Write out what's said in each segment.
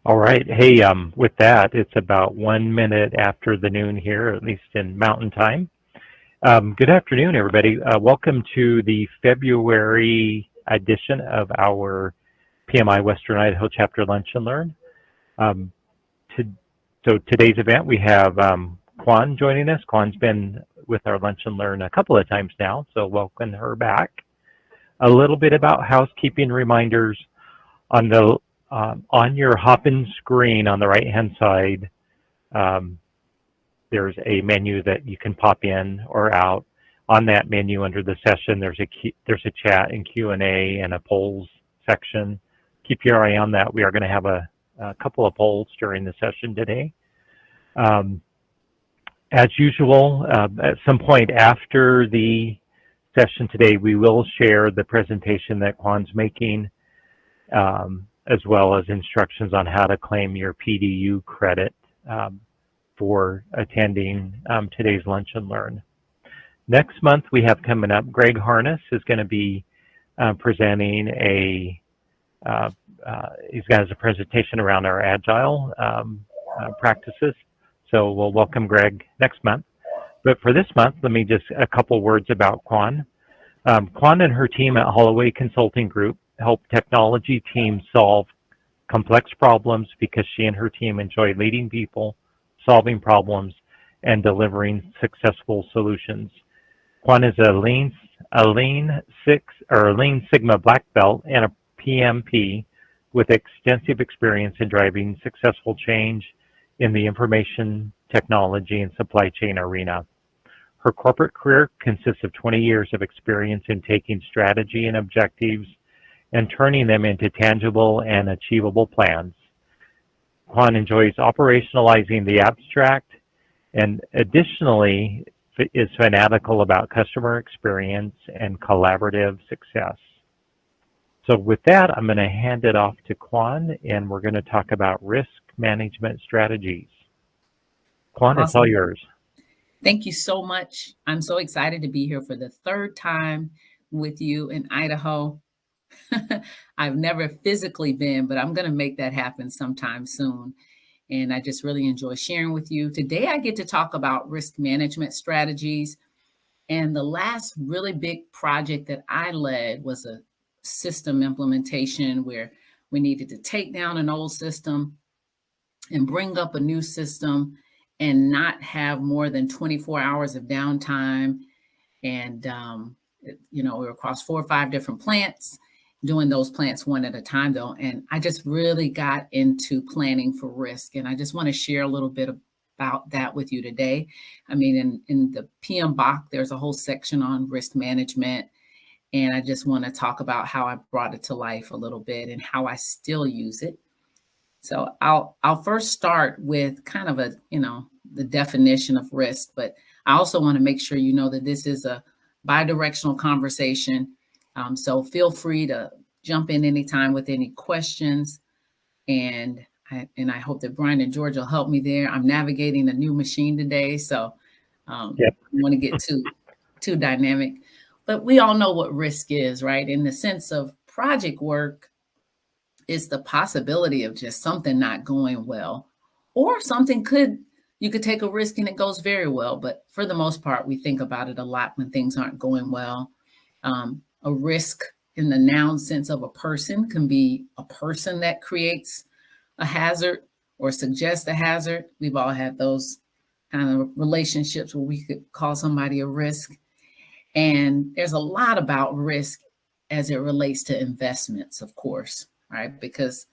All right. Hey, with that, it's about 1 minute after the noon here, at least in Mountain Time. Good afternoon, everybody. Welcome to the February edition of our PMI Western Idaho Chapter Lunch and Learn. Um, to, so today's event, we have Yuquan joining us. Yuquan's been with our Lunch and Learn a couple of times now, so welcome her back. A little bit about housekeeping reminders on the on your hop-in screen on the right-hand side. There's a menu that you can pop in or out. On that menu, under the session, there's a chat and Q&A and a polls section. Keep your eye on that. We are going to have a couple of polls during the session today. As usual, at some point after the session today, we will share the presentation that Yuquan's making, as well as instructions on how to claim your PDU credit for attending today's Lunch and Learn. Next month we have coming up, Greg Harness is going to be presenting he's got a presentation around our Agile practices. So we'll welcome Greg next month. But for this month, let me just a couple words about Yuquan. Yuquan and her team at Holloway Consulting Group help technology teams solve complex problems because she and her team enjoy leading people, solving problems, and delivering successful solutions. Yuquan is a Lean Sigma Black Belt and a PMP with extensive experience in driving successful change in the information technology and supply chain arena. Her corporate career consists of 20 years of experience in taking strategy and objectives and turning them into tangible and achievable plans. Yuquan enjoys operationalizing the abstract and additionally is fanatical about customer experience and collaborative success. So with that, I'm going to hand it off to Yuquan, and we're going to talk about risk management strategies. Yuquan, awesome. It's all yours. Thank you so much. I'm so excited to be here for the third time with you in Idaho. I've never physically been, but I'm going to make that happen sometime soon. And I just really enjoy sharing with you. Today, I get to talk about risk management strategies. And the last really big project that I led was a system implementation where we needed to take down an old system and bring up a new system and not have more than 24 hours of downtime. And, we were across 4 or 5 different plants, doing those plants one at a time though. And I just really got into planning for risk. And I just want to share a little bit about that with you today. I mean, in the PM BOK, there's a whole section on risk management. And I just want to talk about how I brought it to life a little bit and how I still use it. So I'll first start with kind of the definition of risk, but I also want to make sure you know that this is a bidirectional conversation. So feel free to jump in anytime with any questions. And I hope that Brian and George will help me there. I'm navigating a new machine today, so I want to get too dynamic. But we all know what risk is, right? In the sense of project work, it's the possibility of just something not going well, or you could take a risk and it goes very well. But for the most part, we think about it a lot when things aren't going well. A risk in the noun sense of a person can be a person that creates a hazard or suggests a hazard. We've all had those kind of relationships where we could call somebody a risk. And there's a lot about risk as it relates to investments, of course, right? Because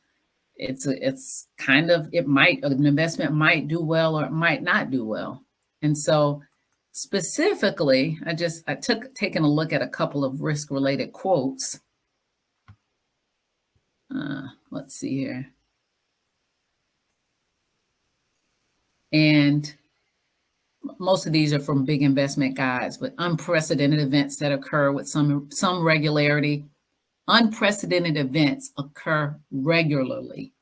an investment might do well or it might not do well. And so specifically, taken a look at a couple of risk related quotes. Let's see here. And most of these are from big investment guides, but unprecedented events that occur with some regularity. Unprecedented events occur regularly.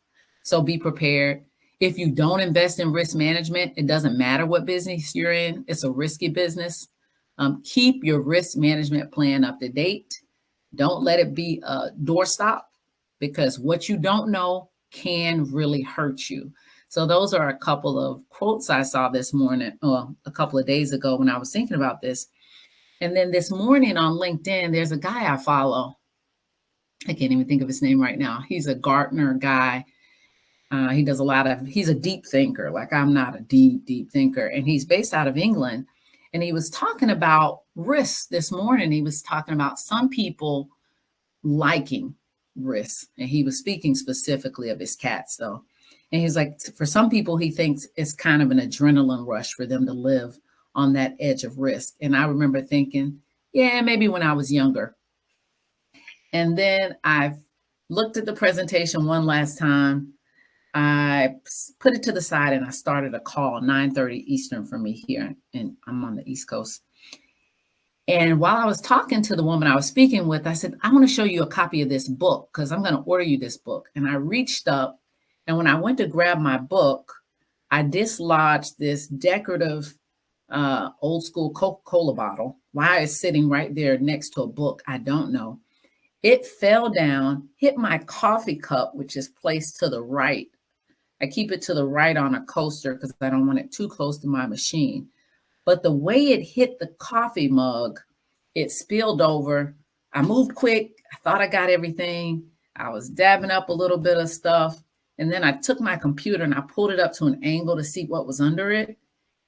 So be prepared. If you don't invest in risk management, it doesn't matter what business you're in. It's a risky business. Keep your risk management plan up to date. Don't let it be a doorstop, because what you don't know can really hurt you. So those are a couple of quotes I saw this morning, well, a couple of days ago when I was thinking about this. And then this morning on LinkedIn, there's a guy I follow. I can't even think of his name right now. He's a Gartner guy. He does he's a deep thinker. Like I'm not a deep thinker. And he's based out of England. And he was talking about risk this morning. He was talking about some people liking risk. And he was speaking specifically of his cats, though. And he's like, for some people, he thinks it's kind of an adrenaline rush for them to live on that edge of risk. And I remember thinking, yeah, maybe when I was younger. And then I looked at the presentation one last time. I put it to the side and I started a call, 9:30 Eastern for me here, and I'm on the East Coast. And while I was talking to the woman I was speaking with, I said, I want to show you a copy of this book because I'm going to order you this book. And I reached up, and when I went to grab my book, I dislodged this decorative old school Coca-Cola bottle. Why it's sitting right there next to a book, I don't know. It fell down, hit my coffee cup, which is placed to the right. I keep it to the right on a coaster because I don't want it too close to my machine. But the way it hit the coffee mug, it spilled over. I moved quick. I thought I got everything. I was dabbing up a little bit of stuff. And then I took my computer and I pulled it up to an angle to see what was under it.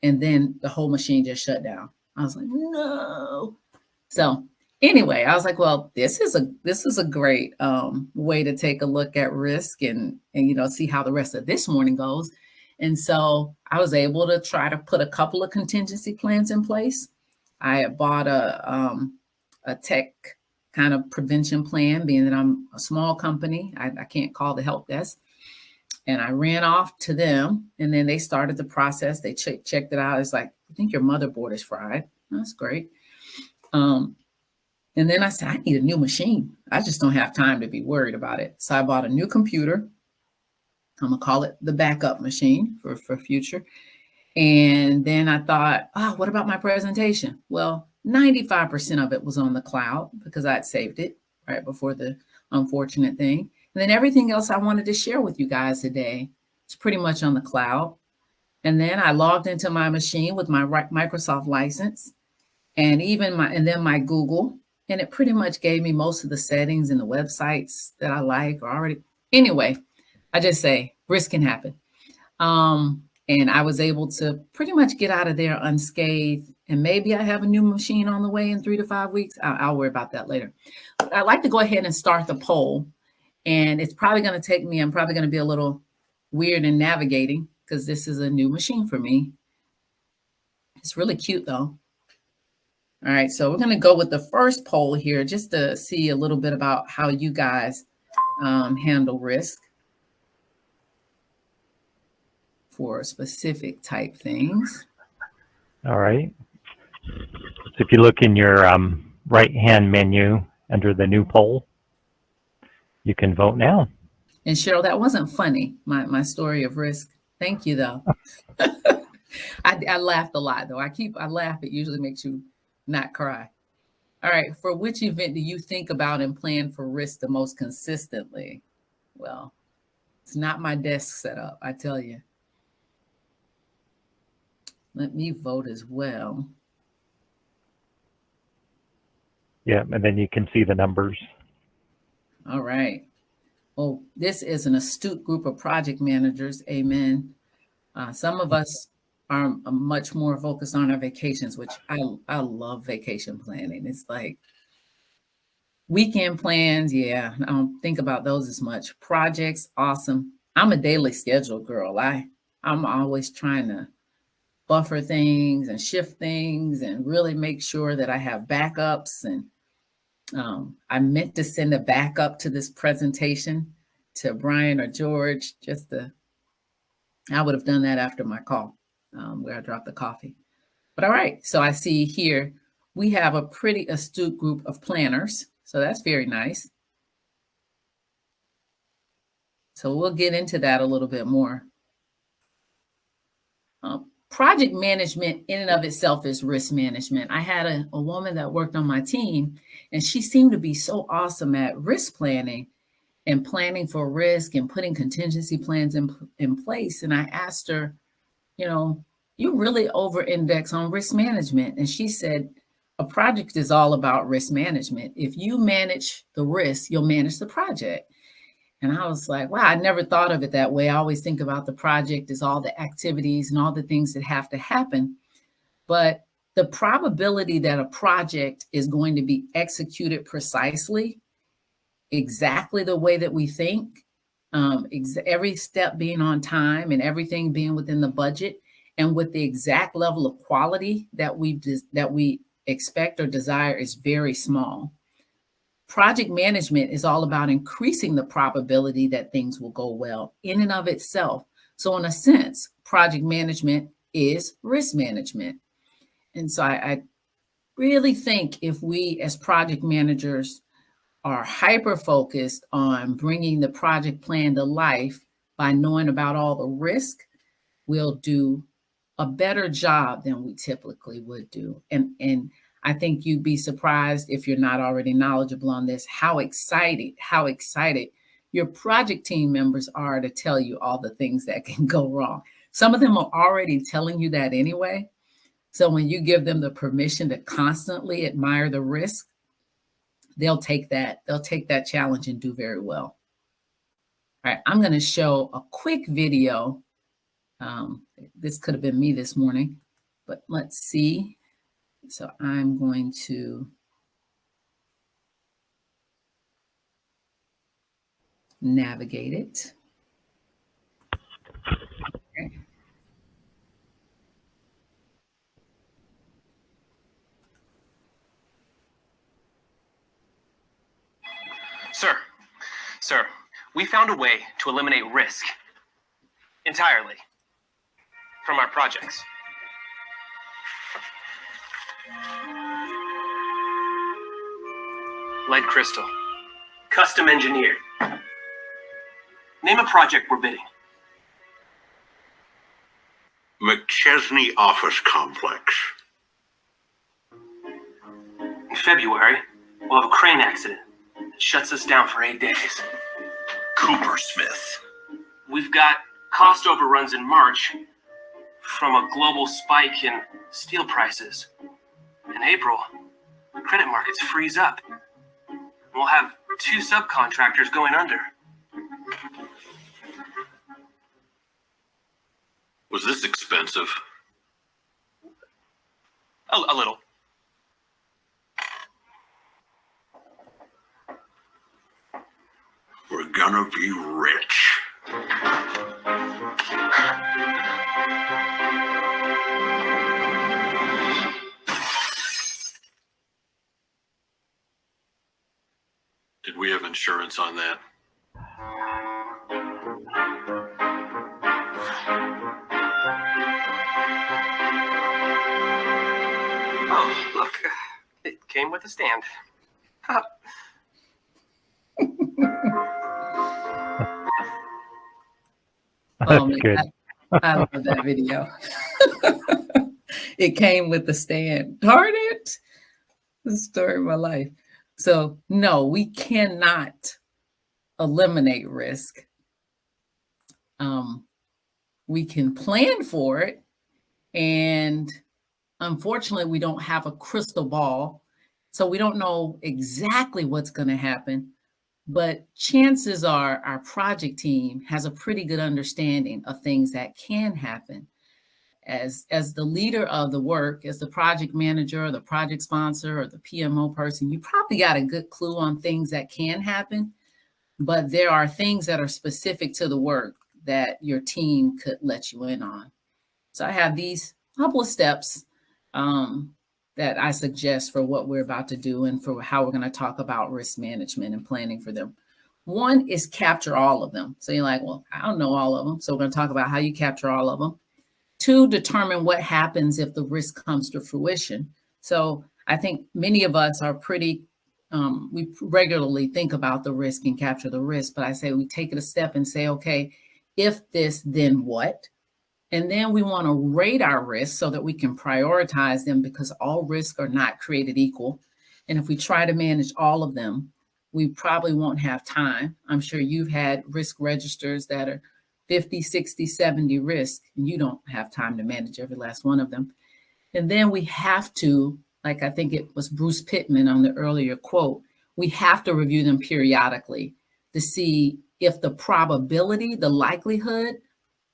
And then the whole machine just shut down. I was like, no. So anyway, I was like, well, this is a great way to take a look at risk and see how the rest of this morning goes. And so I was able to try to put a couple of contingency plans in place. I had bought a tech kind of prevention plan, being that I'm a small company. I can't call the help desk. And I ran off to them, and then they started the process. They checked it out. It's like, I think your motherboard is fried. That's great. And then I said, I need a new machine. I just don't have time to be worried about it. So I bought a new computer. I'm going to call it the backup machine for future. And then I thought, what about my presentation? Well, 95% of it was on the cloud because I'd saved it right before the unfortunate thing. And then everything else I wanted to share with you guys today is pretty much on the cloud. And then I logged into my machine with my Microsoft license and then my Google. And it pretty much gave me most of the settings and the websites that I like or already. Anyway, I just say risk can happen. And I was able to pretty much get out of there unscathed. And maybe I have a new machine on the way in 3 to 5 weeks. I'll worry about that later. But I'd like to go ahead and start the poll. And it's probably going to take me, I'm probably going to be a little weird in navigating because this is a new machine for me. It's really cute though. All right, so we're going to go with the first poll here just to see a little bit about how you guys handle risk for specific type things. All right. So if you look in your right-hand menu under the new poll, you can vote now. And Cheryl, that wasn't funny, my story of risk. Thank you, though. I laughed a lot, though. I laugh. It usually makes you not cry. All right. For which event do you think about and plan for risk the most consistently? Well, it's not my desk setup, I tell you. Let me vote as well. Yeah, and then you can see the numbers. All right. Well, this is an astute group of project managers. Amen. Some of us are much more focused on our vacations, which I love vacation planning. It's like weekend plans. Yeah, I don't think about those as much. Projects, awesome. I'm a daily schedule girl. I'm always trying to buffer things and shift things and really make sure that I have backups. And I meant to send a backup to this presentation to Brian or George, I would have done that after my call where I dropped the coffee. But all right, so I see here we have a pretty astute group of planners. So that's very nice. So we'll get into that a little bit more. Project management in and of itself is risk management. I had a woman that worked on my team, and she seemed to be so awesome at risk planning. and planning for risk and putting contingency plans in place. And I asked her, you really over-index on risk management. And she said, a project is all about risk management. If you manage the risk, you'll manage the project. And I was like, wow, I never thought of it that way. I always think about the project as all the activities and all the things that have to happen. But the probability that a project is going to be executed precisely, exactly the way that we think, every step being on time and everything being within the budget and with the exact level of quality that we expect or desire is very small. Project management is all about increasing the probability that things will go well in and of itself. So in a sense, project management is risk management. And so I really think if we as project managers are hyper-focused on bringing the project plan to life by knowing about all the risk, we'll do a better job than we typically would do. And I think you'd be surprised if you're not already knowledgeable on this, how excited your project team members are to tell you all the things that can go wrong. Some of them are already telling you that anyway. So when you give them the permission to constantly admire the risk, they'll take that challenge and do very well. All right, I'm going to show a quick video. This could have been me this morning, but let's see. So I'm going to navigate it. Okay. Sir, we found a way to eliminate risk entirely from our projects. Lead crystal, custom engineered. Name a project we're bidding. McChesney Office Complex. In February, we'll have a crane accident that shuts us down for 8 days. Coopersmith. We've got cost overruns in March from a global spike in steel prices. In April, credit markets freeze up. We'll have 2 subcontractors going under. Was this expensive? A little. We're gonna be rich. Did we have insurance on that? Oh, look, it came with a stand. Oh, That's good. I love that video. It came with the stand. Darn it. The story of my life. So no, we cannot eliminate risk. We can plan for it. And unfortunately, we don't have a crystal ball. So we don't know exactly what's going to happen. But chances are our project team has a pretty good understanding of things that can happen. As the leader of the work, as the project manager or the project sponsor or the PMO person, you probably got a good clue on things that can happen, but there are things that are specific to the work that your team could let you in on. So I have these couple of steps that I suggest for what we're about to do and for how we're going to talk about risk management and planning for them. One is capture all of them. So you're like, well, I don't know all of them. So we're going to talk about how you capture all of them. 2, determine what happens if the risk comes to fruition. So I think many of us are pretty, we regularly think about the risk and capture the risk, but I say we take it a step and say, okay, if this, then what? And then we want to rate our risks so that we can prioritize them because all risks are not created equal. And if we try to manage all of them, we probably won't have time. I'm sure you've had risk registers that are 50, 60, 70 risk, and you don't have time to manage every last one of them. And then we have to, like I think it was Bruce Pittman on the earlier quote, we have to review them periodically to see if the probability, the likelihood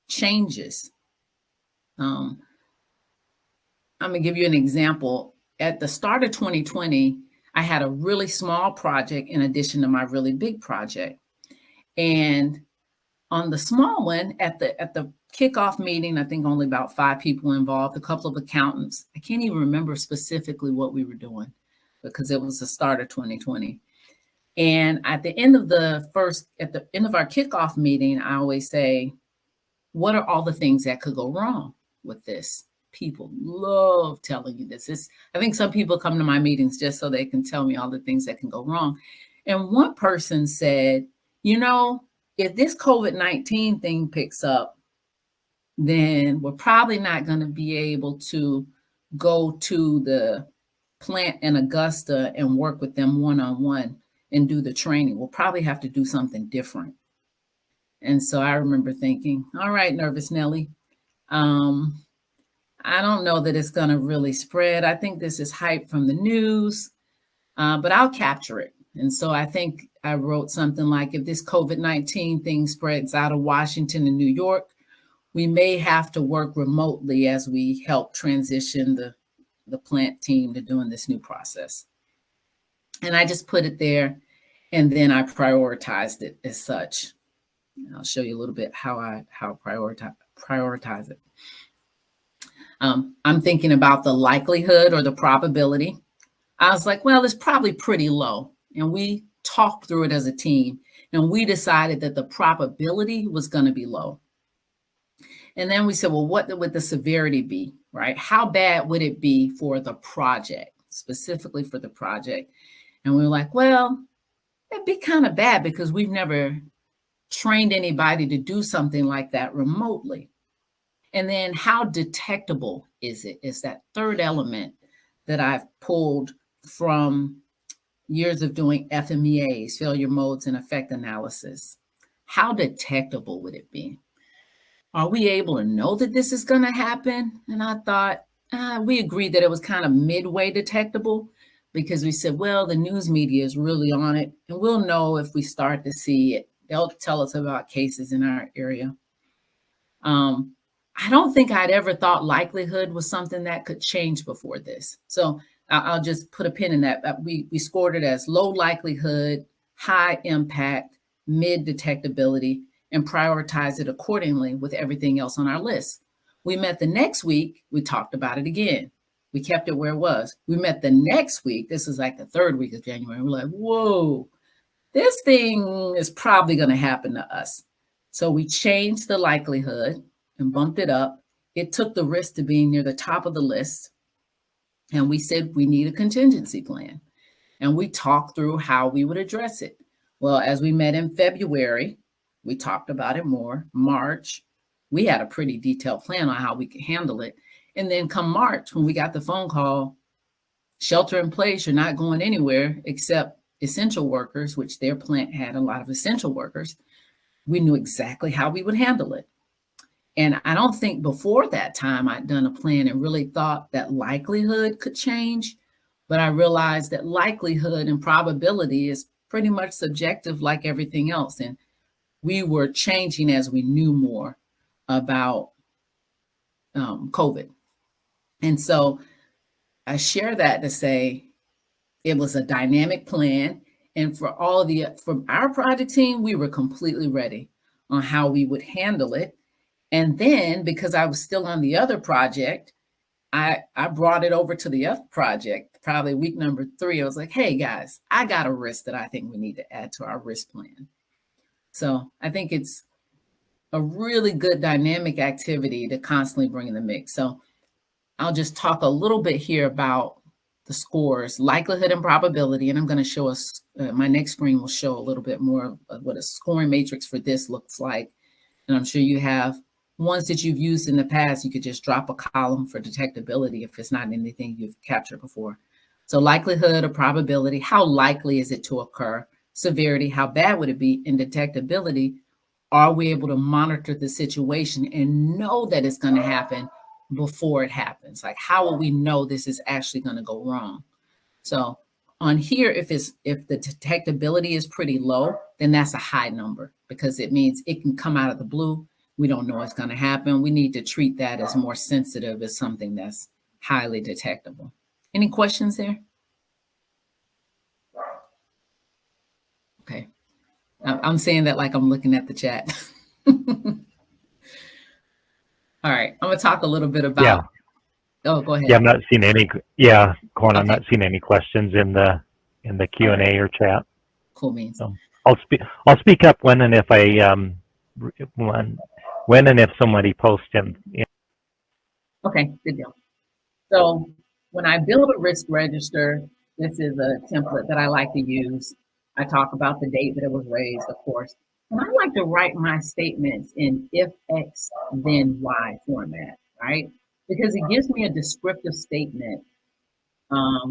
changes. I'm going to give you an example. At the start of 2020, I had a really small project in addition to my really big project. And on the small one, at the kickoff meeting, I think only about 5 people involved, a couple of accountants. I can't even remember specifically what we were doing because it was the start of 2020. And at the end of our kickoff meeting, I always say, what are all the things that could go wrong with this? People love telling you this. I think some people come to my meetings just so they can tell me all the things that can go wrong. And one person said, if this COVID-19 thing picks up, then we're probably not going to be able to go to the plant in Augusta and work with them one-on-one and do the training. We'll probably have to do something different. And so I remember thinking, all right, Nervous Nelly, I don't know that it's going to really spread. I think this is hype from the news, but I'll capture it. And so I think I wrote something like, if this COVID-19 thing spreads out of Washington and New York, we may have to work remotely as we help transition the plant team to doing this new process. And I just put it there, and then I prioritized it as such. And I'll show you a little bit how I prioritize it. I'm thinking about the likelihood or the probability. I was like, well, it's probably pretty low. And we talked through it as a team, and we decided that the probability was going to be low. And then we said, well, what would the severity be, right? How bad would it be for the project, specifically for the project? And we were like, well, it'd be kind of bad because we've never trained anybody to do something like that remotely. And then how detectable is it? Is that third element that I've pulled from years of doing FMEAs, failure modes and effect analysis. How detectable would it be? Are we able to know that this is going to happen? And I thought, we agreed that it was kind of midway detectable because we said, well, the news media is really on it, and we'll know if we start to see it. They'll tell us about cases in our area. I don't think I'd ever thought likelihood was something that could change before this. So I'll just put a pin in that. We scored it as low likelihood, high impact, mid detectability, and prioritize it accordingly with everything else on our list. We met the next week, we talked about it again. We kept it where it was. We met the next week, this is like the 3rd week of January. We're like, whoa, this thing is probably going to happen to us. So we changed the likelihood and bumped it up. It took the risk to being near the top of the list. And we said we need a contingency plan. And we talked through how we would address it. Well, as we met in February, we talked about it more. March, we had a pretty detailed plan on how we could handle it. And then come March, when we got the phone call, shelter in place, you're not going anywhere except essential workers, which their plant had a lot of essential workers. We knew exactly how we would handle it. And I don't think before that time I'd done a plan and really thought that likelihood could change, but I realized that likelihood and probability is pretty much subjective like everything else. And we were changing as we knew more about COVID. And so I share that to say it was a dynamic plan. And from our project team, we were completely ready on how we would handle it. And then because I was still on the other project, I brought it over to the other project, probably week number 3. I was like, hey guys, I got a risk that I think we need to add to our risk plan. So I think it's a really good dynamic activity to constantly bring in the mix. So I'll just talk a little bit here about the scores, likelihood and probability. And I'm going to show us, my next screen will show a little bit more of what a scoring matrix for this looks like. And I'm sure you have ones that you've used in the past. You could just drop a column for detectability if it's not anything you've captured before. So likelihood or probability, how likely is it to occur? severity, how bad would it be? And detectability, are we able to monitor the situation and know that it's going to happen before it happens? Like, how will we know this is actually going to go wrong? So on here, if the detectability is pretty low, then that's a high number, because it means it can come out of the blue. We don't know what's going to happen. We need to treat that as more sensitive, as something that's highly detectable. Any questions there? Okay. I'm saying that like I'm looking at the chat. All right. I'm going to talk a little bit about. Yeah. Oh, go ahead. Yeah, I'm not seeing any. Yeah, Quan, I'm Okay. not seeing any questions in the Q&A All right. or chat. Cool beans. So I'll speak up when and if when and if somebody posts in. Okay, good deal. So when I build a risk register, this is a template that I like to use. I talk about the date that it was raised, of course. And I like to write my statements in if X, then Y format, right? Because it gives me a descriptive statement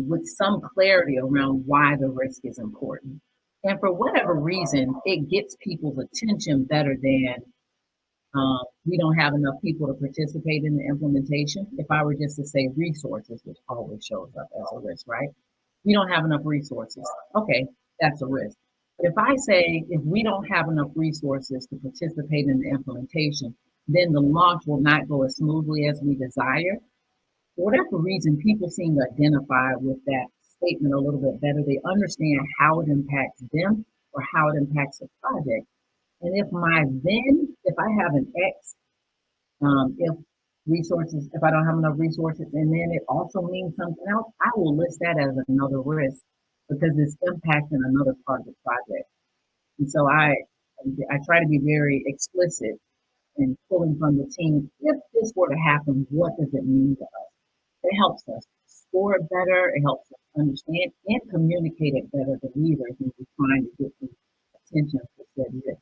with some clarity around why the risk is important. And for whatever reason, it gets people's attention better than we don't have enough people to participate in the implementation. If I were just to say resources, which always shows up as a risk, right? We don't have enough resources. Okay, that's a risk. If I say, if we don't have enough resources to participate in the implementation, then the launch will not go as smoothly as we desire. For whatever reason, people seem to identify with that statement a little bit better. They understand how it impacts them or how it impacts the project. And if I have an X, if I don't have enough resources, and then it also means something else, I will list that as another risk because it's impacting another part of the project. And so I try to be very explicit in pulling from the team. If this were to happen, what does it mean to us? It helps us score it better. It helps us understand and communicate it better to leaders when we're trying to get the attention for said risk.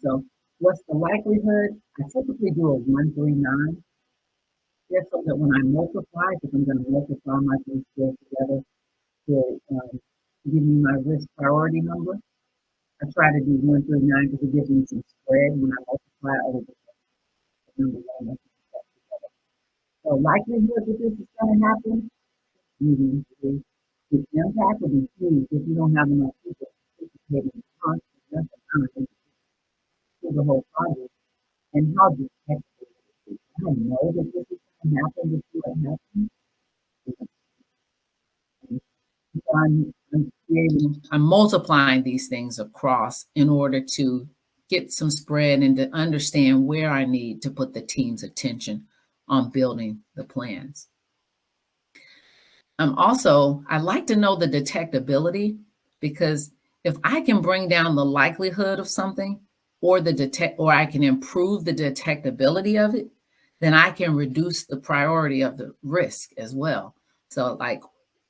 So what's the likelihood? I typically do a 139, just so that when I multiply, because I'm going to multiply my three skills together to give me my risk priority number. I try to do 139 because it gives me some spread when I multiply other number one. So likelihood that this is going to happen, the impact will be huge if you don't have enough people participating in constant to the whole project. And how do I know that this is going to happen before it happens? I'm multiplying these things across in order to get some spread and to understand where I need to put the team's attention on building the plans. Also, I like to know the detectability, because if I can bring down the likelihood of something or I can improve the detectability of it, then I can reduce the priority of the risk as well. So like,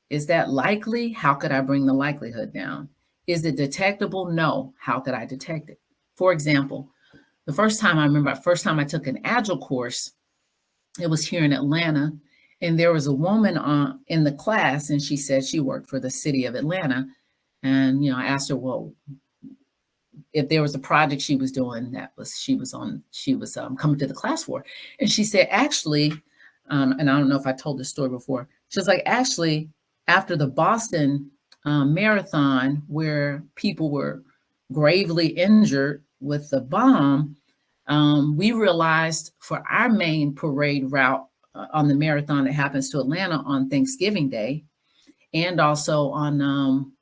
is that likely? How could I bring the likelihood down? Is it detectable? No. How could I detect it? For example, the first time I took an Agile course, it was here in Atlanta, and there was a woman in the class, and she said she worked for the city of Atlanta. And, I asked her, well, if there was a project she was doing she was coming to the class for. And she said, actually, and I don't know if I told this story before, she was like, actually, after the Boston marathon, where people were gravely injured with the bomb, we realized for our main parade route on the marathon that happens to Atlanta on Thanksgiving Day, and also on,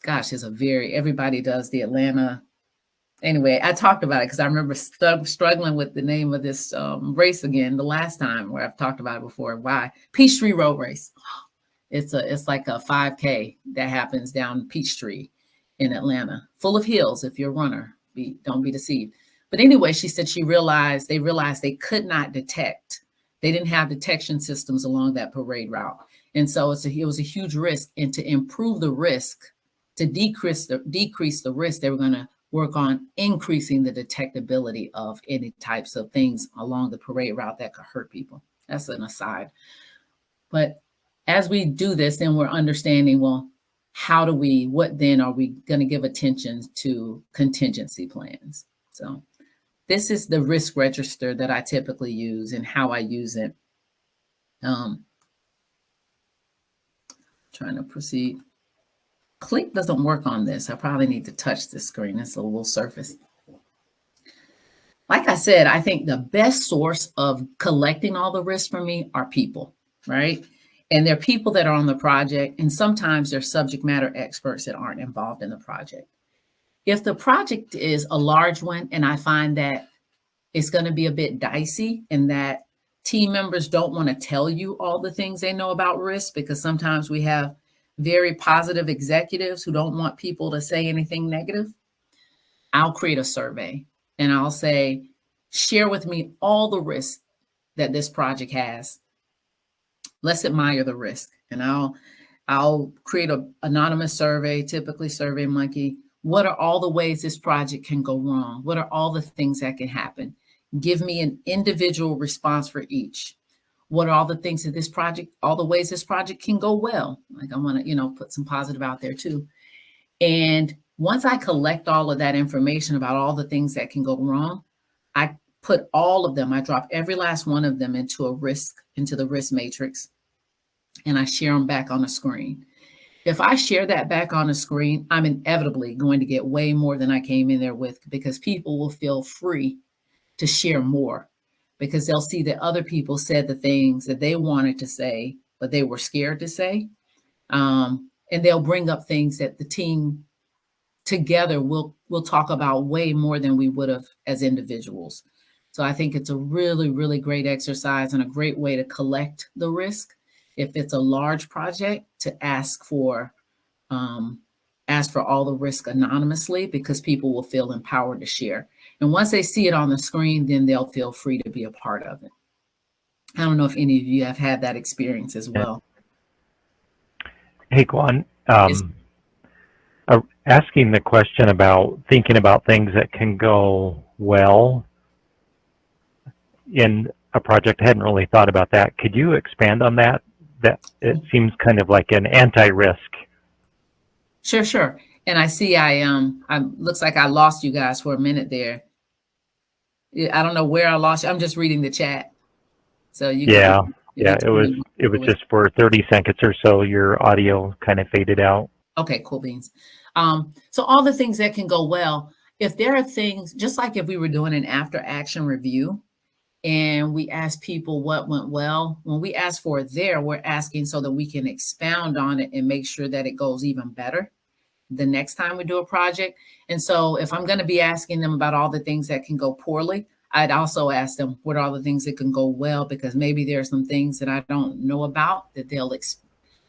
everybody does the Atlanta. Anyway, I talked about it because I remember struggling with the name of this race again the last time, where I've talked about it before. Why? Peachtree Road Race. It's like a 5K that happens down Peachtree in Atlanta, full of hills. If you're a runner, don't be deceived. But anyway, she said they realized they could not detect. They didn't have detection systems along that parade route. And so it was a huge risk. And to improve the risk, to decrease the risk, they were going to work on increasing the detectability of any types of things along the parade route that could hurt people. That's an aside. But as we do this, then we're understanding, well, what then are we going to give attention to contingency plans? So this is the risk register that I typically use and how I use it. Trying to proceed. Click doesn't work on this. I probably need to touch this screen. It's a little surface. Like I said, I think the best source of collecting all the risks for me are people, right? And they're people that are on the project, and sometimes they're subject matter experts that aren't involved in the project. If the project is a large one and I find that it's going to be a bit dicey and that team members don't want to tell you all the things they know about risk, because sometimes we have very positive executives who don't want people to say anything negative, I'll create a survey and I'll say, share with me all the risks that this project has. Let's admire the risk. And I'll create an anonymous survey, typically SurveyMonkey. What are all the ways this project can go wrong? What are all the things that can happen? Give me an individual response for each. What are all the things that this project, all the ways this project can go well? Like I want to, put some positive out there too. And once I collect all of that information about all the things that can go wrong, I put all of them, I drop every last one of them into the risk matrix, and I share them back on the screen. If I share that back on the screen, I'm inevitably going to get way more than I came in there with, because people will feel free to share more, because they'll see that other people said the things that they wanted to say, but they were scared to say. And they'll bring up things that the team together will talk about way more than we would have as individuals. So I think it's a really, really great exercise and a great way to collect the risk. If it's a large project, to ask for all the risk anonymously, because people will feel empowered to share. And once they see it on the screen, then they'll feel free to be a part of it. I don't know if any of you have had that experience as well. Hey, Yuquan, Yes. asking the question about thinking about things that can go well in a project. I hadn't really thought about that. Could you expand on that? That it seems kind of like an anti-risk. Sure. And I see I looks like I lost you guys for a minute there. I don't know where I lost you. I'm just reading the chat. So you Yeah, can, it was just for 30 seconds or so. Your audio kind of faded out. Okay, cool beans. So all the things that can go well, if there are things, just like if we were doing an after action review and we ask people what went well, when we ask for it there, we're asking so that we can expound on it and make sure that it goes even better the next time we do a project. And so if I'm going to be asking them about all the things that can go poorly, I'd also ask them what are all the things that can go well, because maybe there are some things that I don't know about that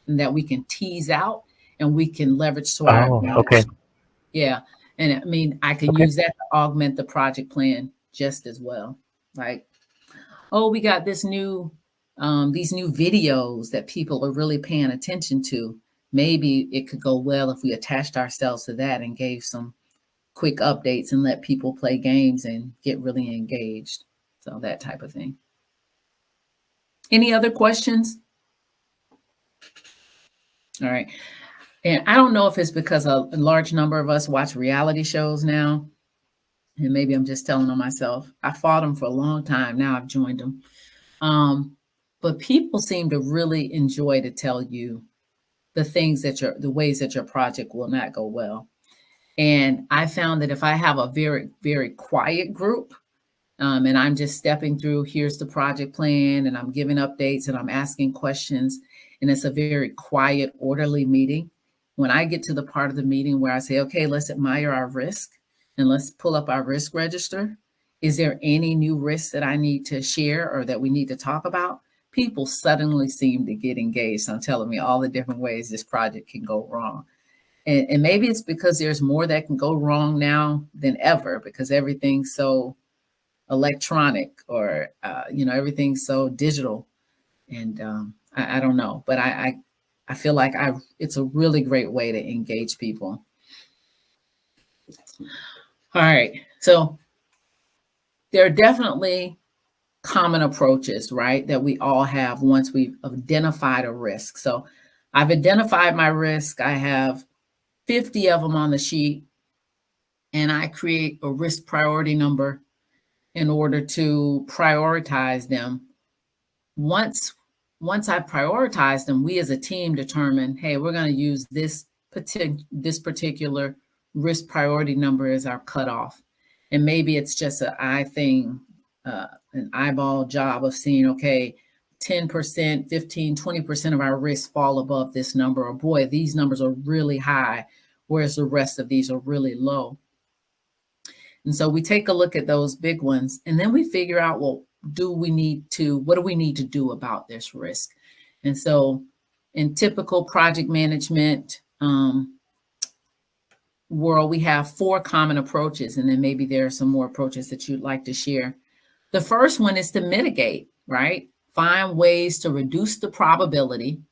that we can tease out and we can leverage to our advantage. Okay. Yeah. And I mean, I can use that to augment the project plan just as well. Like, oh, we got these new videos that people are really paying attention to. Maybe it could go well if we attached ourselves to that and gave some quick updates and let people play games and get really engaged. So that type of thing. Any other questions? All right. And I don't know if it's because a large number of us watch reality shows now, and maybe I'm just telling on myself. I fought them for a long time. Now I've joined them. But people seem to really enjoy to tell you the ways that your project will not go well. And I found that if I have a very, very quiet group, and I'm just stepping through, here's the project plan, and I'm giving updates and I'm asking questions, and it's a very quiet, orderly meeting. When I get to the part of the meeting where I say, okay, let's admire our risk and let's pull up our risk register. Is there any new risks that I need to share or that we need to talk about? People suddenly seem to get engaged on telling me all the different ways this project can go wrong. And maybe it's because there's more that can go wrong now than ever, because everything's so electronic or, everything's so digital. And I don't know, but I feel like it's a really great way to engage people. All right. So there are definitely common approaches, right, that we all have once we've identified a risk. So I've identified my risk. I have 50 of them on the sheet, and I create a risk priority number in order to prioritize them. Once I prioritize them, we as a team determine, hey, we're going to use this particular risk priority number as our cutoff. And maybe it's just an eye thing, an eyeball job of seeing, okay, 10%, 15, 20% of our risks fall above this number, or boy, these numbers are really high, whereas the rest of these are really low. And so we take a look at those big ones, and then we figure out, well, what do we need to do about this risk? And so in typical project management world, we have 4 common approaches, and then maybe there are some more approaches that you'd like to share. The first one is to mitigate, right? Find ways to reduce the probability.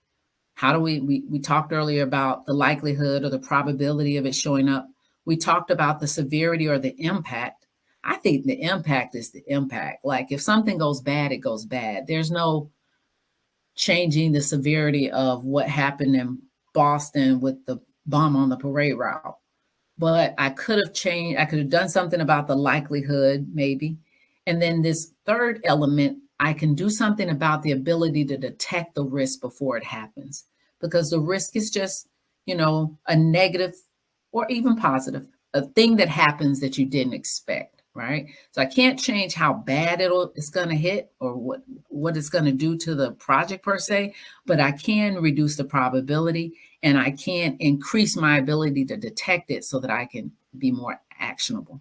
How do we talked earlier about the likelihood or the probability of it showing up. We talked about the severity or the impact. I think the impact is the impact. Like if something goes bad, it goes bad. There's no changing the severity of what happened in Boston with the bomb on the parade route. But I could have done something about the likelihood, maybe. And then this third element, I can do something about the ability to detect the risk before it happens, because the risk is just, a negative or even positive, a thing that happens that you didn't expect, right? So I can't change how bad it's going to hit or what it's going to do to the project per se, but I can reduce the probability, and I can increase my ability to detect it so that I can be more actionable.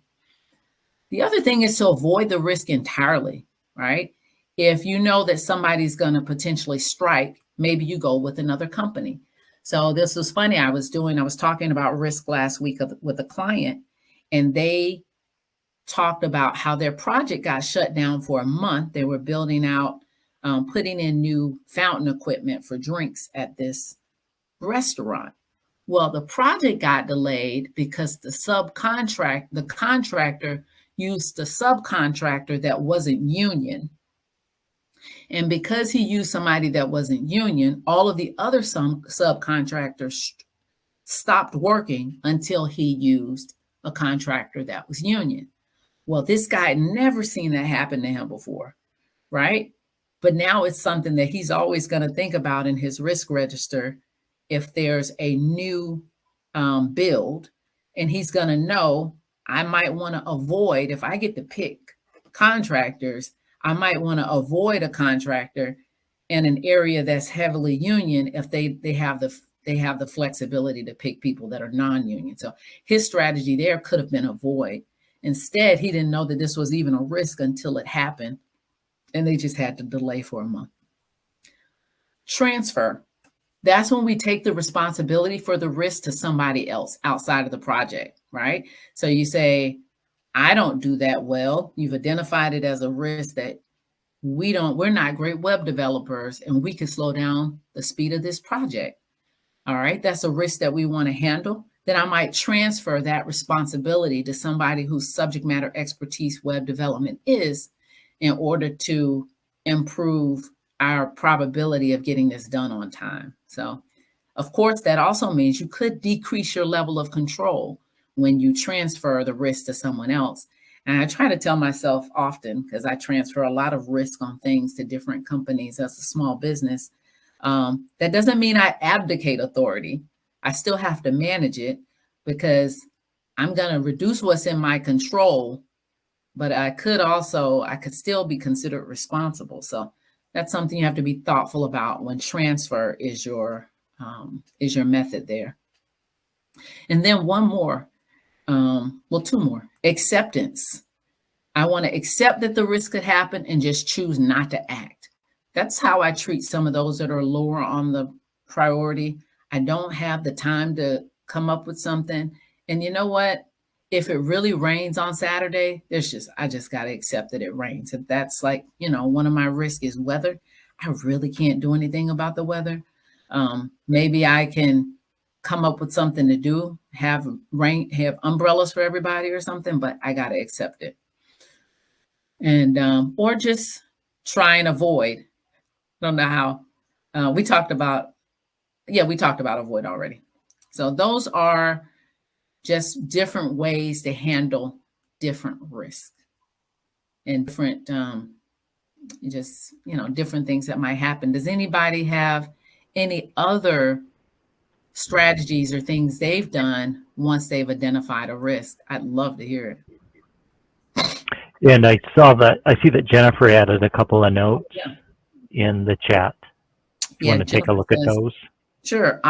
The other thing is to avoid the risk entirely, right? If you know that somebody's going to potentially strike, maybe you go with another company. So this was funny. I was talking about risk last week with a client, and they talked about how their project got shut down for a month. They were building out, putting in new fountain equipment for drinks at this restaurant. Well, the project got delayed because the contractor used the subcontractor that wasn't union. And because he used somebody that wasn't union, all of the other subcontractors stopped working until he used a contractor that was union. Well, this guy had never seen that happen to him before, right? But now it's something that he's always going to think about in his risk register if there's a new build, and he's going to know, I might want to avoid, if I get to pick contractors, I might want to avoid a contractor in an area that's heavily union if they have the flexibility to pick people that are non-union. So his strategy there could have been avoid. Instead, he didn't know that this was even a risk until it happened, and they just had to delay for a month. Transfer. That's when we take the responsibility for the risk to somebody else outside of the project, right? So you say, I don't do that well. You've identified it as a risk that we're not great web developers, and we can slow down the speed of this project. All right, that's a risk that we want to handle. Then I might transfer that responsibility to somebody whose subject matter expertise web development is, in order to improve our probability of getting this done on time. So, of course, that also means you could decrease your level of control when you transfer the risk to someone else. And I try to tell myself often, because I transfer a lot of risk on things to different companies as a small business, that doesn't mean I abdicate authority. I still have to manage it, because I'm going to reduce what's in my control, but I could still be considered responsible. So that's something you have to be thoughtful about when transfer is your method there. And then one more, two more, acceptance. I want to accept that the risk could happen and just choose not to act. That's how I treat some of those that are lower on the priority. I don't have the time to come up with something. And you know what? If it really rains on Saturday, I just got to accept that it rains. If that's like, one of my risks is weather, I really can't do anything about the weather. Maybe I can come up with something to do, have umbrellas for everybody or something, but I got to accept it. And, or just try and avoid. I don't know how. We talked about avoid already. So those are just different ways to handle different risks and different, different things that might happen. Does anybody have any other strategies or things they've done once they've identified a risk? I'd love to hear it. And I see that Jennifer added a couple of notes in the chat. You want to take a look at those? Sure.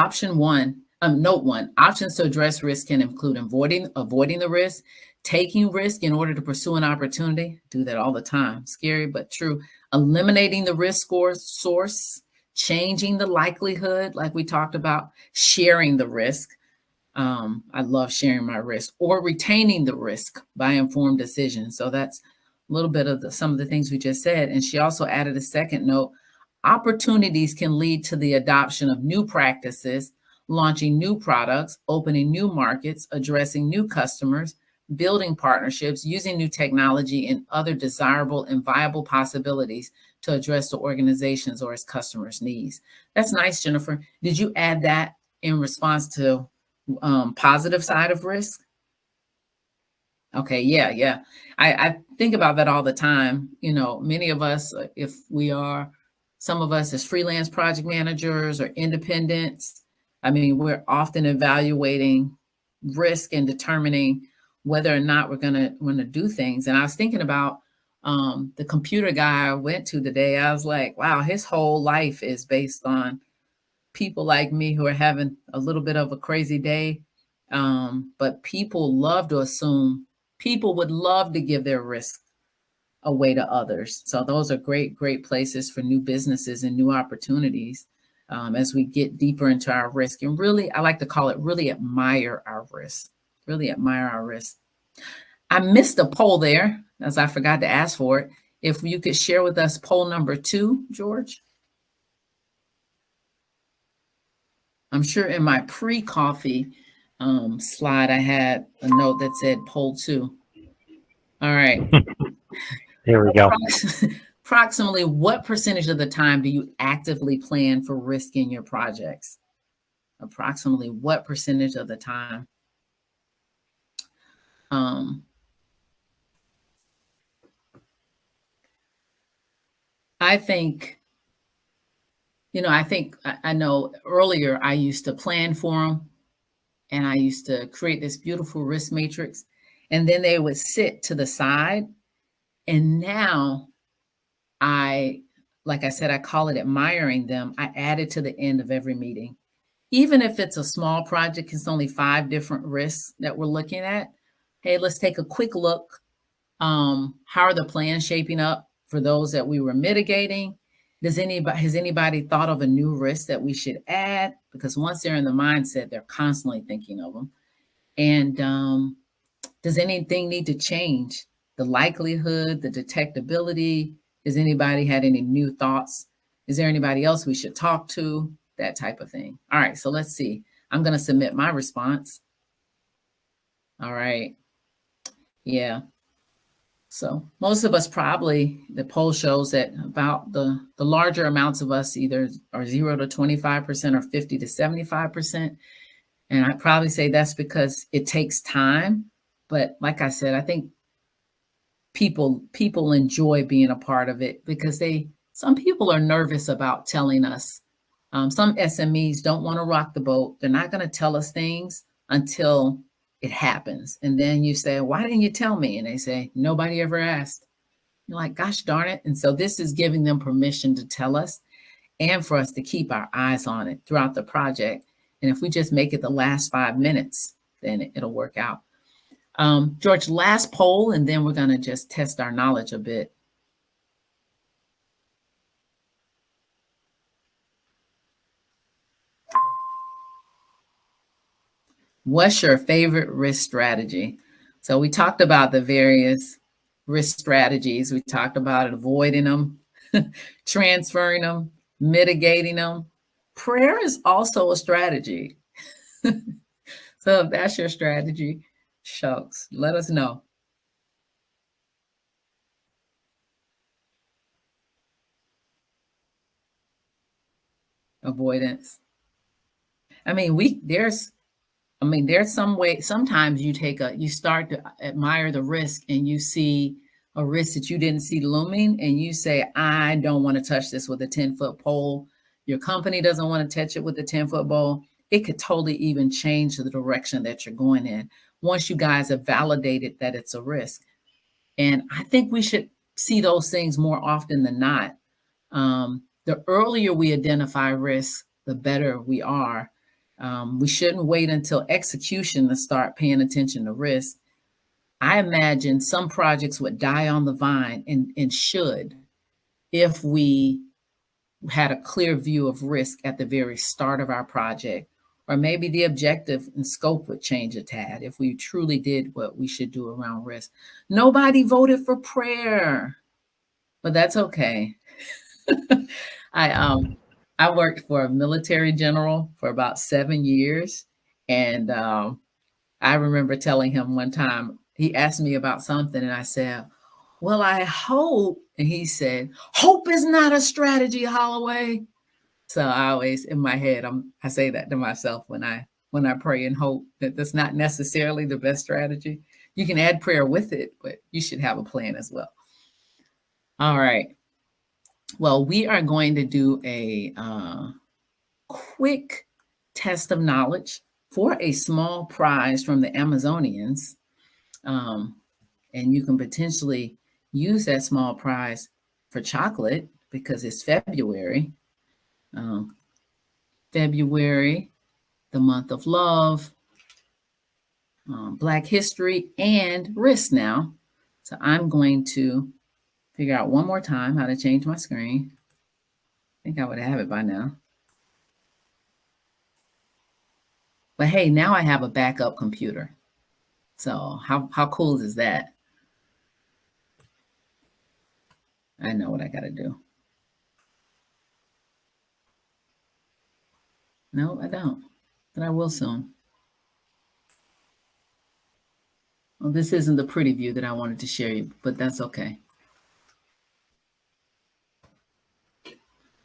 Note one, options to address risk can include avoiding the risk, taking risk in order to pursue an opportunity. Do that all the time. Scary, but true. Eliminating the risk source, changing the likelihood, like we talked about, sharing the risk. I love sharing my risk, or retaining the risk by informed decision. So that's a little bit of some of the things we just said. And she also added a second note. Opportunities can lead to the adoption of new practices, launching new products, opening new markets, addressing new customers, building partnerships, using new technology, and other desirable and viable possibilities to address the organization's or its customers' needs. That's nice, Jennifer. Did you add that in response to positive side of risk? Okay, yeah. I think about that all the time. Many of us, some of us as freelance project managers or independents, we're often evaluating risk and determining whether or not we're gonna do things. And I was thinking about the computer guy I went to today. I was like, wow, his whole life is based on people like me who are having a little bit of a crazy day. But people would love to give their risk away to others. So those are great places for new businesses and new opportunities as we get deeper into our risk. And really, I like to call it really admire our risk. Really admire our risk. I missed a poll there, as I forgot to ask for it. If you could share with us poll number 2, George. I'm sure in my pre-coffee slide, I had a note that said poll 2. All right. There we go. Approximately what percentage of the time do you actively plan for risk in your projects? Approximately what percentage of the time? I know earlier I used to plan for them, and I used to create this beautiful risk matrix, and then they would sit to the side. And now like I said, I call it admiring them. I add it to the end of every meeting. Even if it's a small project, it's only 5 different risks that we're looking at. Hey, let's take a quick look. How are the plans shaping up for those that we were mitigating? Has anybody thought of a new risk that we should add? Because once they're in the mindset, they're constantly thinking of them. And does anything need to change? The likelihood, the detectability? Has anybody had any new thoughts? Is there anybody else we should talk to? That type of thing. All right, so let's see. I'm going to submit my response. All right. Yeah. So most of us probably, the poll shows that about the larger amounts of us either are 0 to 25% or 50 to 75%. And I'd probably say that's because it takes time. But like I said, I think people enjoy being a part of it because some people are nervous about telling us. Some SMEs don't want to rock the boat. They're not going to tell us things until it happens. And then you say, why didn't you tell me? And they say, nobody ever asked. You're like, gosh darn it. And so this is giving them permission to tell us and for us to keep our eyes on it throughout the project. And if we just make it the last 5 minutes, then it'll work out. George, last poll, and then we're going to just test our knowledge a bit. What's your favorite risk strategy? So we talked about the various risk strategies. We talked about avoiding them, transferring them, mitigating them. Prayer is also a strategy. So if that's your strategy, shucks, let us know. avoidance. I mean, there's some way, sometimes you start to admire the risk and you see a risk that you didn't see looming and you say, I don't want to touch this with a 10-foot pole. Your company doesn't want to touch it with a 10-foot pole. It could totally even change the direction that you're going in once you guys have validated that it's a risk. And I think we should see those things more often than not. The earlier we identify risks, the better we are. We shouldn't wait until execution to start paying attention to risk. I imagine some projects would die on the vine and should if we had a clear view of risk at the very start of our project, or maybe the objective and scope would change a tad if we truly did what we should do around risk. Nobody voted for prayer, but that's okay. I worked for a military general for about 7 years. And I remember telling him one time, he asked me about something and I said, well, I hope. And he said, hope is not a strategy, Holloway. So I always, in my head, I say that to myself when I pray and hope, that that's not necessarily the best strategy. You can add prayer with it, but you should have a plan as well. All right. Well, we are going to do a quick test of knowledge for a small prize from the Amazonians. And you can potentially use that small prize for chocolate because it's February. February, the month of love, Black history, and risk now. So I'm going to figure out one more time how to change my screen. I think I would have it by now. But hey, now I have a backup computer. So how cool is that? I know what I got to do. No, I don't, but I will soon. Well, this isn't the pretty view that I wanted to share you, but that's okay.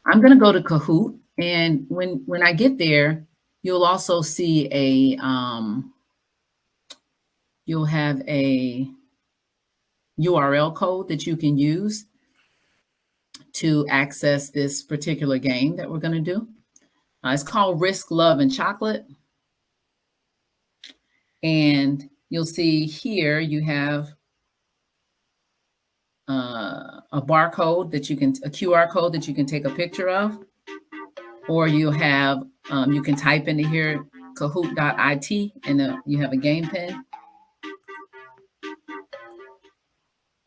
I'm going to go to Kahoot, and when I get there, you'll also see a you'll have a URL code that you can use to access this particular game that we're going to do. It's called Risk, Love, and Chocolate. And you'll see here you have a barcode that a QR code that you can take a picture of, or you have, you can type into here kahoot.it and you have a game pin.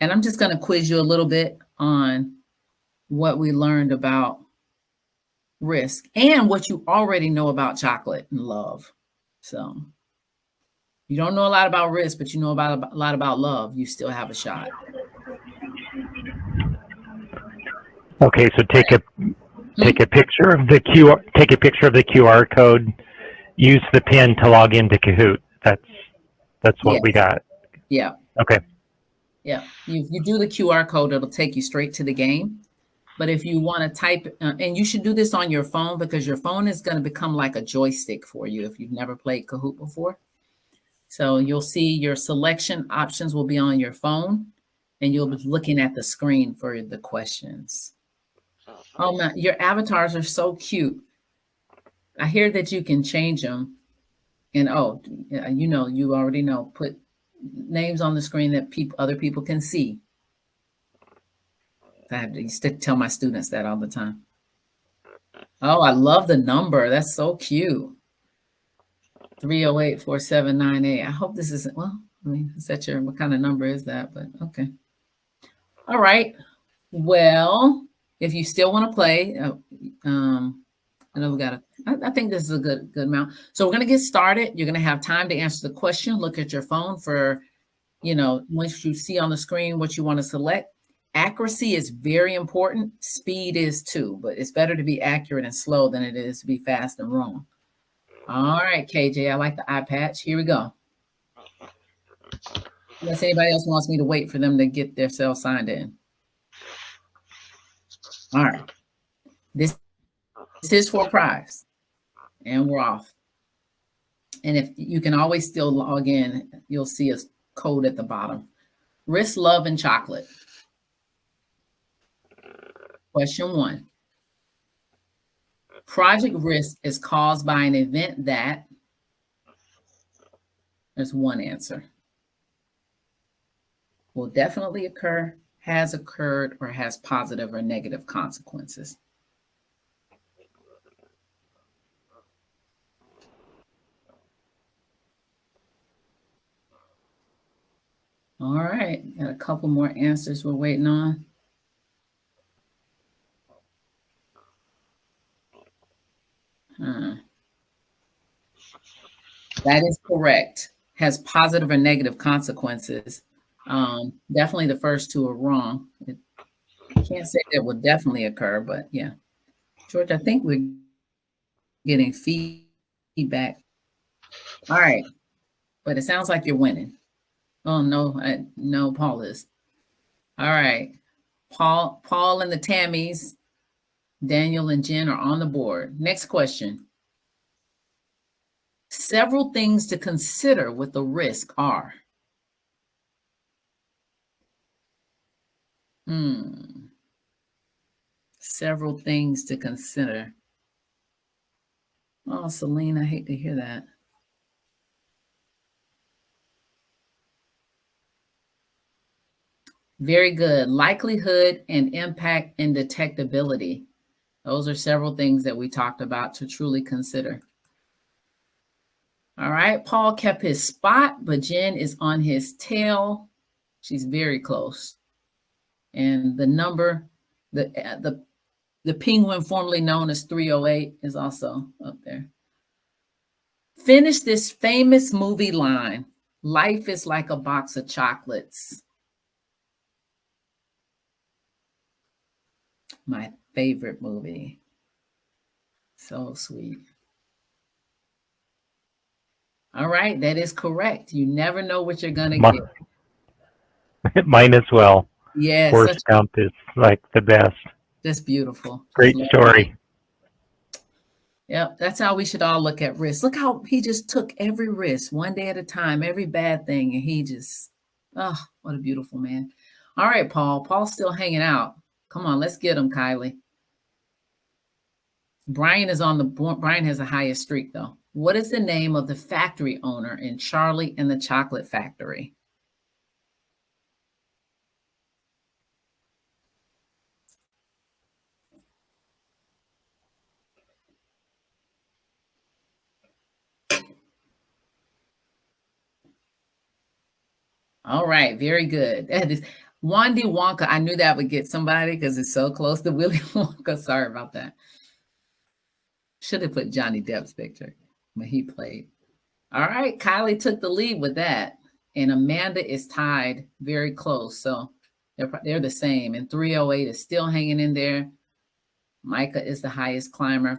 And I'm just going to quiz you a little bit on what we learned about risk and what you already know about chocolate and love. So you don't know a lot about risk, but you know a lot about love. You still have a shot. Okay, so take a picture of the QR code. Use the pin to log into Kahoot. That's what we got. Yeah. Okay. Yeah. You do the QR code, it'll take you straight to the game. But if you want to type, and you should do this on your phone because your phone is going to become like a joystick for you if you've never played Kahoot before. So you'll see your selection options will be on your phone, and you'll be looking at the screen for the questions. Oh my, your avatars are so cute. I hear that you can change them. And you already know, put names on the screen that other people can see. I have to tell my students that all the time. Oh, I love the number. That's so cute. 3084798. I hope this isn't, well, I mean, is that what kind of number is that? But okay. All right. Well, if you still want to play, I know I think this is a good amount. So we're going to get started. You're going to have time to answer the question. Look at your phone for, once you see on the screen what you want to select. Accuracy is very important. Speed is too, but it's better to be accurate and slow than it is to be fast and wrong. All right, KJ, I like the eye patch. Here we go. Unless anybody else wants me to wait for them to get their self signed in. All right. This is for a prize. And we're off. And if you can always still log in, you'll see a code at the bottom. Risk, love, and chocolate. Question 1. Project risk is caused by an event that, there's one answer, will definitely occur, has occurred, or has positive or negative consequences. All right, got a couple more answers we're waiting on. That is correct. Has positive or negative consequences. Definitely the first two are wrong. I can't say that will definitely occur, but yeah. George, I think we're getting feedback. All right, but it sounds like you're winning. Oh, no, no, Paul is. All right, Paul and the Tammys, Daniel and Jen are on the board. Next question. Several things to consider with the risk are. Several things to consider. Oh, Celine, I hate to hear that. Very good. Likelihood and impact and detectability. Those are several things that we talked about to truly consider. All right, Paul kept his spot, but Jen is on his tail. She's very close. And the number, the penguin formerly known as 308 is also up there. Finish this famous movie line. Life is like a box of chocolates. My favorite movie. So sweet. All right, that is correct. You never know what you're going to get. Mine as well. Yes. Forrest Gump is like the best. Just beautiful. Great story. Yep, that's how we should all look at risk. Look how he just took every risk one day at a time, every bad thing, and he just, oh, what a beautiful man. All right, Paul. Paul's still hanging out. Come on, let's get him, Kylie. Brian is on the board. Brian has the highest streak, though. What is the name of the factory owner in Charlie and the Chocolate Factory? All right, very good. That is Wandy Wonka. I knew that would get somebody because it's so close to Willy Wonka. Sorry about that. Should have put Johnny Depp's picture when he played. All right, Kylie took the lead with that. And Amanda is tied very close. So they're the same. And 308 is still hanging in there. Micah is the highest climber.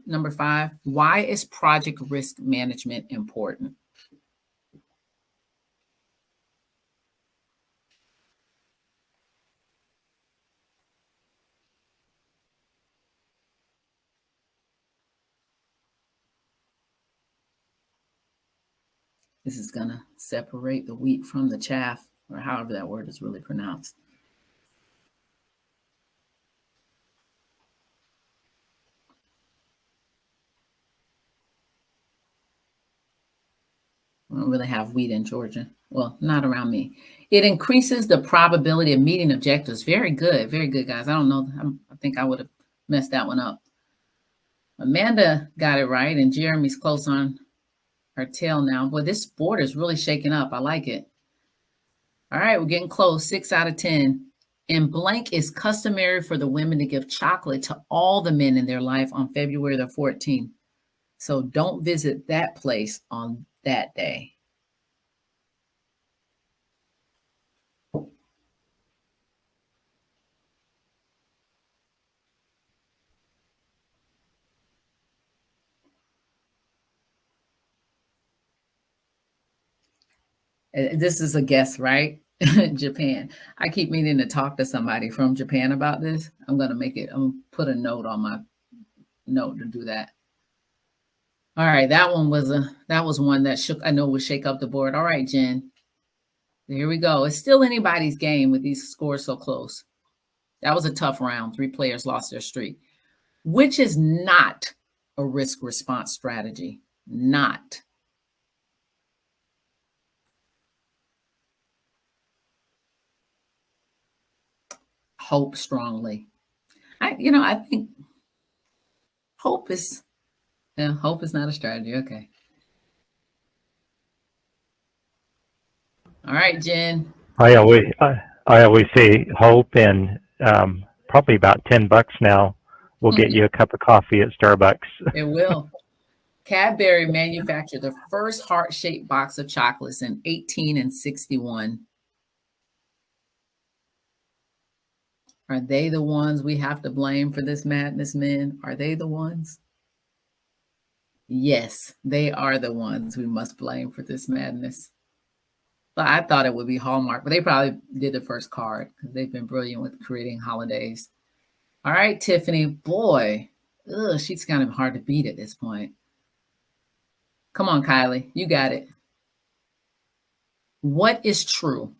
Number 5. Why is project risk management important? This is going to separate the wheat from the chaff, or however that word is really pronounced. We don't really have wheat in Georgia. Well, not around me. It increases the probability of meeting objectives. Very good, guys. I don't know. I think I would have messed that one up. Amanda got it right, and Jeremy's close on her tail now. Boy, this board is really shaking up. I like it. All right, we're getting close. 6 out of 10. And blank is customary for the women to give chocolate to all the men in their life on February the 14th. So don't visit that place on that day. This is a guess, right? Japan. I keep meaning to talk to somebody from Japan about this. I'm going to put a note on my note to do that. All right, that was one that shook. I know would shake up the board. All right, Jen. Here we go. It's still anybody's game with these scores so close. That was a tough round. 3 players lost their streak. Which is not a risk response strategy? Not. Hope strongly. I think hope is not a strategy. Okay. All right, Jen. I always say hope, and probably about $10 now will get you a cup of coffee at Starbucks. It will. Cadbury manufactured the first heart-shaped box of chocolates in 1861. Are they the ones we have to blame for this madness, men? Are they the ones? Yes, they are the ones we must blame for this madness. But I thought it would be Hallmark, but they probably did the first card because they've been brilliant with creating holidays. All right, Tiffany, boy, she's kind of hard to beat at this point. Come on, Kylie, you got it. What is true?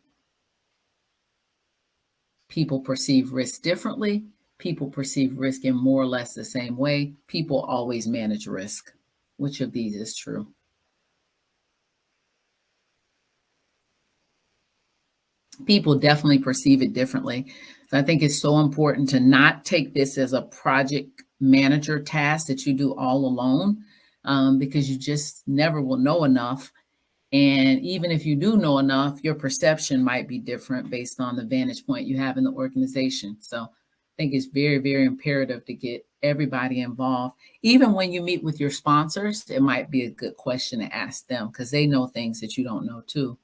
People perceive risk differently. People perceive risk in more or less the same way. People always manage risk. Which of these is true? People definitely perceive it differently. So I think it's so important to not take this as a project manager task that you do all alone, because you just never will know enough. And even if you do know enough, your perception might be different based on the vantage point you have in the organization. So I think it's very, very imperative to get everybody involved. Even when you meet with your sponsors, it might be a good question to ask them because they know things that you don't know too.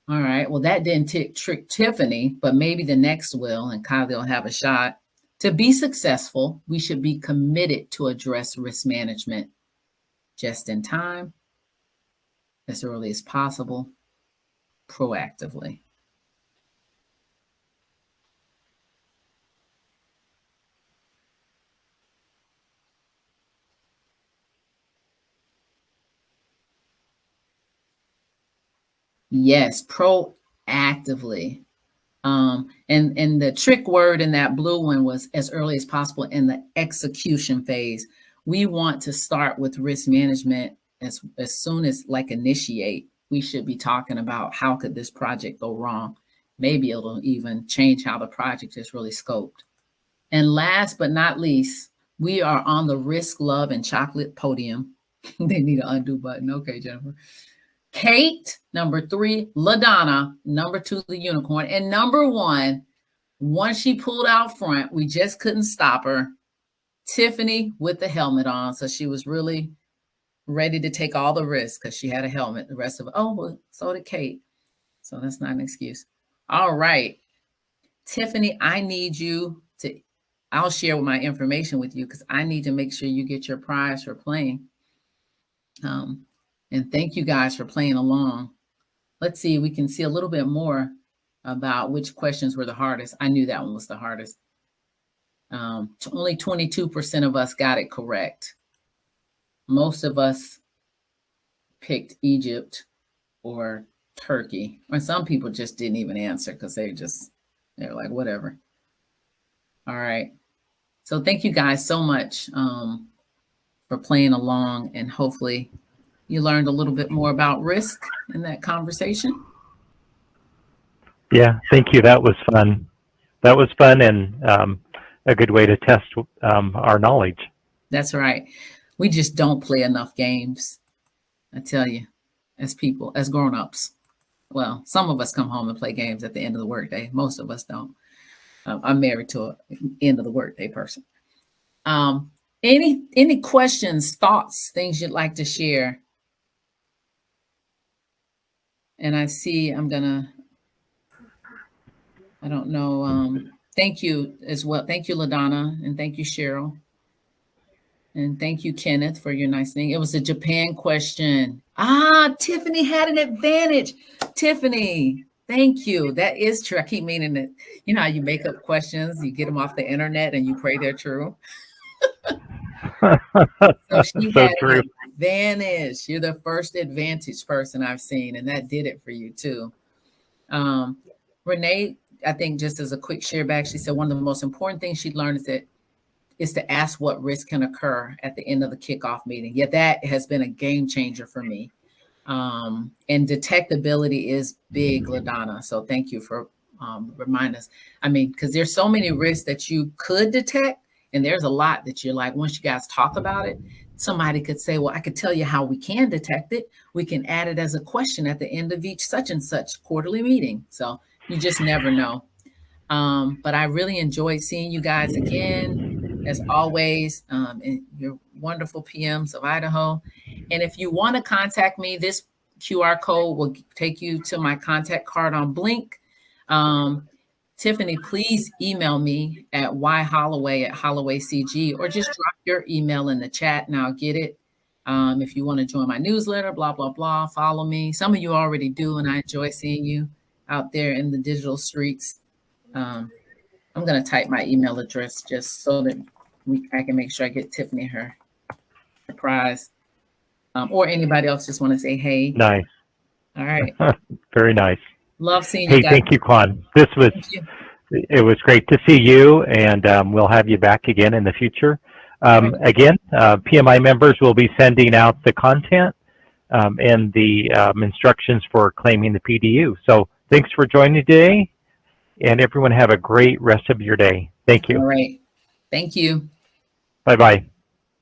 All right, well, that didn't trick Tiffany, but maybe the next will, and Kylie will have a shot. To be successful, we should be committed to address risk management just in time, as early as possible, proactively. Yes, proactively. And the trick word in that blue one was as early as possible in the execution phase. We want to start with risk management as soon as initiate. We should be talking about how could this project go wrong. Maybe it'll even change how the project is really scoped. And last but not least, we are on the risk, love, and chocolate podium. They need an undo button. Okay, Jennifer. Kate, number 3, LaDonna, number 2, the unicorn, and number 1, once she pulled out front, we just couldn't stop her. Tiffany with the helmet on, so she was really ready to take all the risks because she had a helmet. The rest of it, well, so did Kate. So that's not an excuse. All right, Tiffany, I need you to, I'll share my information with you because I need to make sure you get your prize for playing. And thank you guys for playing along. Let's see, we can see a little bit more about which questions were the hardest. I knew that one was the hardest. Only 22% of us got it correct. Most of us picked Egypt or Turkey, or some people just didn't even answer because they're like, whatever. All right. So thank you guys so much for playing along, and hopefully you learned a little bit more about risk in that conversation. Yeah, thank you. That was fun. That was fun, and a good way to test our knowledge. That's right. We just don't play enough games, I tell you, as people, as grown-ups. Well, some of us come home and play games at the end of the workday. Most of us don't. I'm married to an end of the workday person. Any questions, thoughts, things you'd like to share? And I see I don't know. Thank you as well. Thank you, LaDonna, and thank you, Cheryl. And thank you, Kenneth, for your nice thing. It was a Japan question. Tiffany had an advantage. Tiffany, thank you. That is true. I keep meaning it. You know how you make up questions, you get them off the internet and you pray they're true. So she So had true. an advantage. You're the first advantage person I've seen, and that did it for you too. Renee, I think just as a quick share back, she said one of the most important things she learned is to ask what risk can occur at the end of the kickoff meeting. Yeah, that has been a game changer for me. And detectability is big, LaDonna. So thank you for reminding us. I mean, because there's so many risks that you could detect, and there's a lot that you're like, once you guys talk about it, somebody could say, well, I could tell you how we can detect it. We can add it as a question at the end of each such and such quarterly meeting. So you just never know. But I really enjoyed seeing you guys again, as always, in your wonderful PMs of Idaho. And if you want to contact me, this QR code will take you to my contact card on Blink. Tiffany, please email me at yholloway@hollowaycg, or just drop your email in the chat and I'll get it. If you want to join my newsletter, blah, blah, blah, follow me. Some of you already do, and I enjoy seeing you out there in the digital streets. I'm going to type my email address just so that I can make sure I get Tiffany her prize. Or anybody else just want to say, hey. Nice. All right. Very nice. Love seeing Hey, you guys. thank you, Quan. It was great to see you, and we'll have you back again in the future. Again, PMI members will be sending out the content and the instructions for claiming the PDU. So thanks for joining today, and everyone have a great rest of your day. Thank you. All right. Thank you. Bye-bye.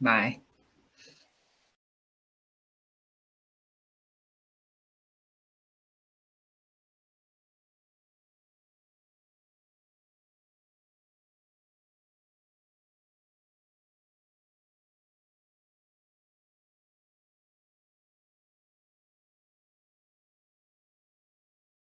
Bye.